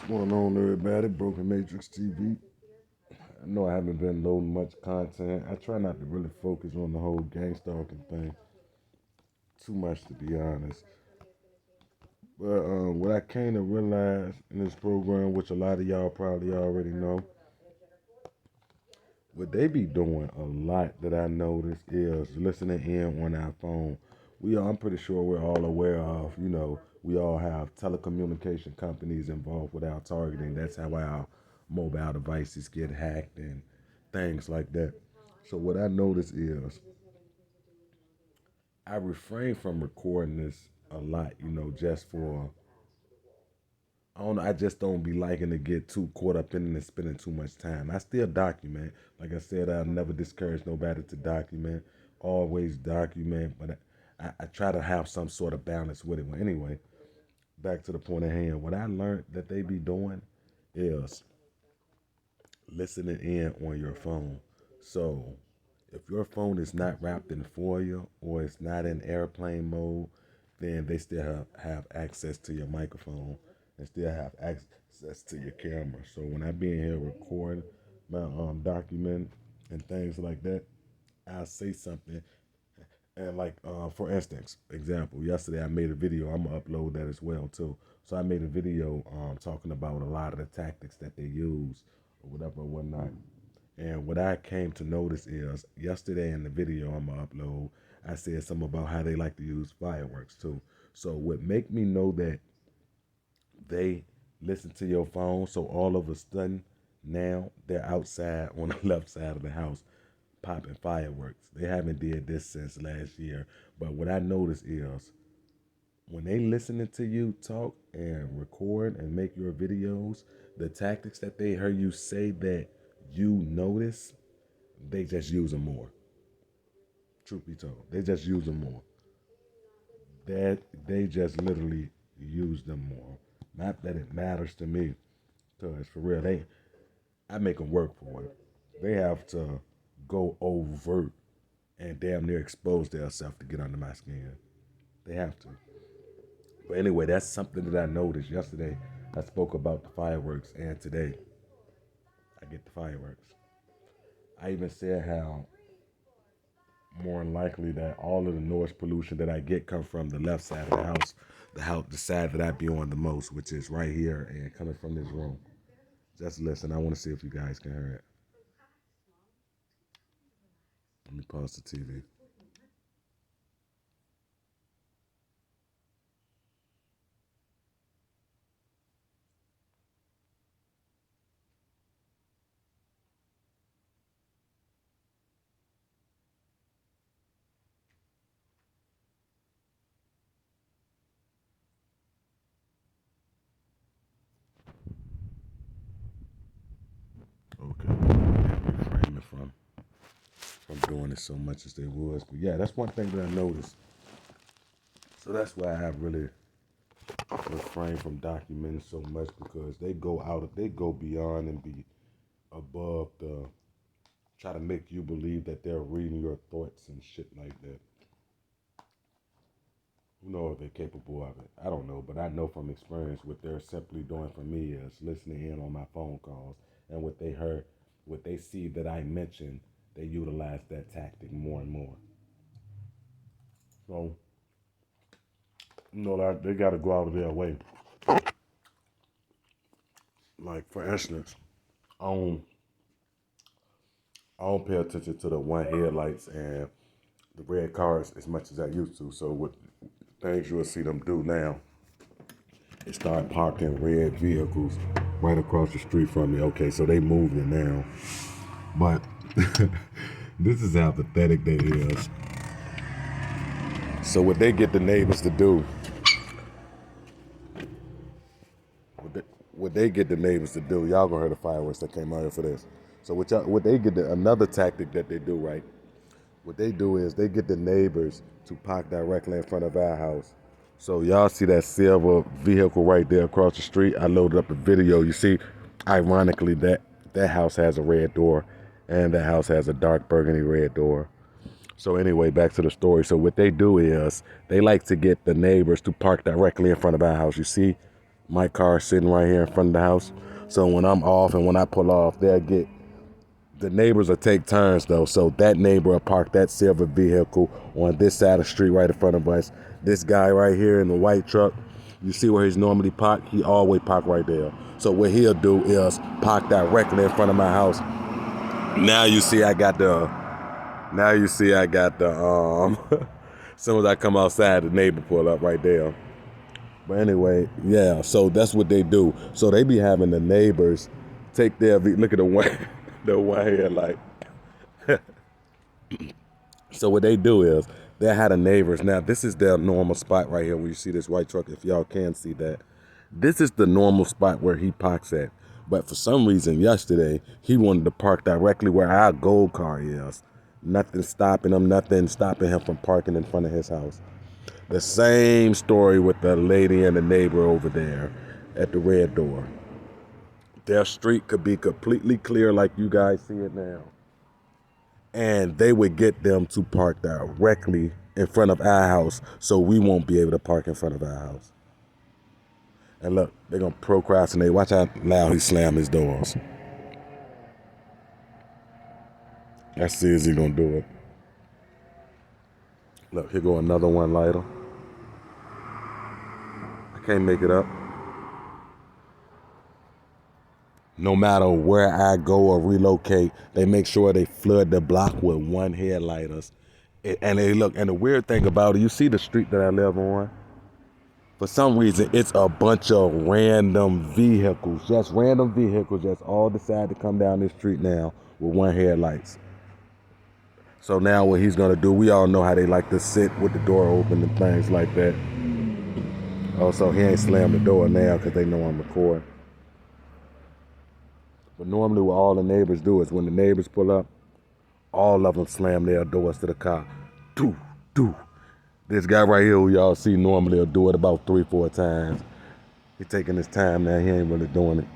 What's going on, everybody? Broken Matrix TV. I know I haven't been loading much content. I try not to really focus on the whole gang stalking thing too much, to be honest. But what I came to realize in this program, which a lot of y'all probably already know, what they be doing a lot that I notice is listening in on our phone. I'm pretty sure we're all aware of, we all have telecommunication companies involved with our targeting. That's how our mobile devices get hacked and things like that. So what I notice is I refrain from recording this a lot, just for I don't know. I just don't be liking to get too caught up in it and spending too much time. I still document. Like I said, I'll never discourage nobody to document. Always document, but I try to have some sort of balance with it. Well, anyway, back to the point at hand. What I learned that they be doing is listening in on your phone. So if your phone is not wrapped in foil or it's not in airplane mode, then they still have access to your microphone and still have access to your camera. So when I be in here recording my document and things like that, I'll say something. And like for instance, example, yesterday I made a video. I'm gonna upload that as well too. So I made a video talking about a lot of the tactics that they use or whatever or whatnot. And what I came to notice is yesterday in the video I'm gonna upload, I said something about how they like to use fireworks too. So what make me know that they listen to your phone, so all of a sudden now they're outside on the left side of the house popping fireworks. They haven't did this since last year. But what I notice is when they listening to you talk and record and make your videos, the tactics that they heard you say that you notice, they just use them more. Truth be told, they just use them more. That they just literally use them more. Not that it matters to me, cause for real, I make them work for it. They have to go overt and damn near expose themselves to get under my skin. They have to. But anyway, that's something that I noticed yesterday. I spoke about the fireworks, and today I get the fireworks. I even said how more than likely that all of the noise pollution that I get come from the left side of the side that I be on the most, which is right here and coming from this room. Just listen. I want to see if you guys can hear it. Let me pause the TV. Okay. Refrain from doing it so much as they was. But yeah, that's one thing that I noticed. So that's why I really refrain from documenting so much because they go beyond and be above the try to make you believe that they're reading your thoughts and shit like that. Who knows if they're capable of it? I don't know, but I know from experience what they're simply doing for me is listening in on my phone calls and what they heard, what they see that I mentioned, they utilize that tactic more and more. So, like they got to go out of their way. Like for instance, I don't, I don't pay attention to the one headlights and the red cars as much as I used to. So what things you'll see them do now is start parking red vehicles right across the street from me. Okay, so they moving now. But this is how pathetic they is. So what they get the neighbors to do, what they get the neighbors to do, y'all gonna hear the fireworks that came out here for this. So what they get another tactic that they do, right? What they do is they get the neighbors to park directly in front of our house. So y'all see that silver vehicle right there across the street? I loaded up a video. You see, ironically, that house has a red door, and that house has a dark burgundy red door. So anyway, back to the story. So what they do is they like to get the neighbors to park directly in front of our house. You see My car is sitting right here in front of the house. So when I'm off and when I pull off, the neighbors will take turns though. So that neighbor will park that silver vehicle on this side of the street right in front of us. This guy right here in the white truck, you see where he's normally parked? He always park right there. So what he'll do is park directly in front of my house. Now you see I got the as soon as I come outside, the neighbor pull up right there. But anyway, yeah, so that's what they do. So they be having the neighbors take look at the one the one here like so what they do is they had the neighbors. Now this is their normal spot right here where you see this white truck, if y'all can see that. This is the normal spot where he parks at. But for some reason yesterday, he wanted to park directly where our gold car is. Nothing stopping him from parking in front of his house. The same story with the lady and the neighbor over there at the red door. Their street could be completely clear like you guys see it now. And they would get them to park directly in front of our house so we won't be able to park in front of our house. And look, they're going to procrastinate. Watch how loud he slam his doors. Let's see if he's going to do it. Look, here go another one lighter. I can't make it up. No matter where I go or relocate, they make sure they flood the block with one headlighters. And they look, and the weird thing about it, you see the street that I live on? For some reason, it's a bunch of random vehicles, just all decide to come down this street now with one headlights. So now what he's gonna do, we all know how they like to sit with the door open and things like that. Also, he ain't slammed the door now because they know I'm recording. But normally what all the neighbors do is when the neighbors pull up, all of them slam their doors to the car. Do, do. This guy right here who y'all see normally will do it about 3-4 times. He taking his time now, he ain't really doing it.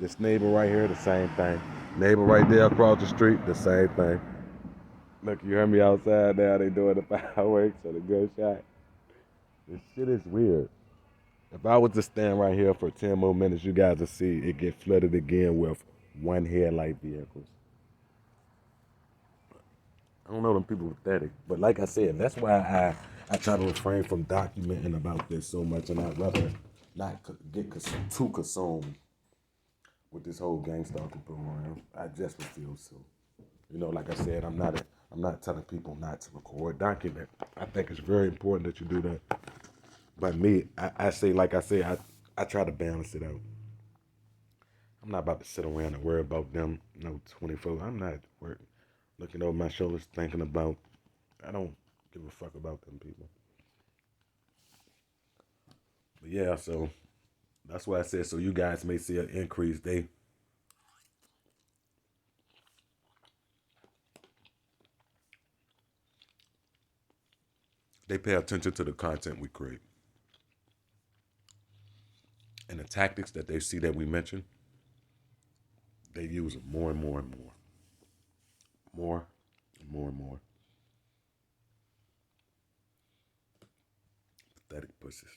This neighbor right here, the same thing. Neighbor right there across the street, the same thing. Look, you heard me outside now, they doing the fireworks or the gunshot. This shit is weird. If I was to stand right here for 10 more minutes, you guys will see it get flooded again with one headlight vehicles. I don't know them people pathetic, but like I said, that's why I try to refrain from documenting about this so much, and I'd rather not get too consumed with this whole gang stalking program. I just refuse to. Like I said, I'm not telling people not to record, document. I think it's very important that you do that. But me, I say, like I say, I try to balance it out. I'm not about to sit around and worry about them. 24. I'm not looking over my shoulders, thinking about. I don't give a fuck about them people. But yeah, so that's why I said. So you guys may see an increase. They pay attention to the content we create and the tactics that they see that we mention. They use them more and more and more, more and more and more. Pathetic pussies.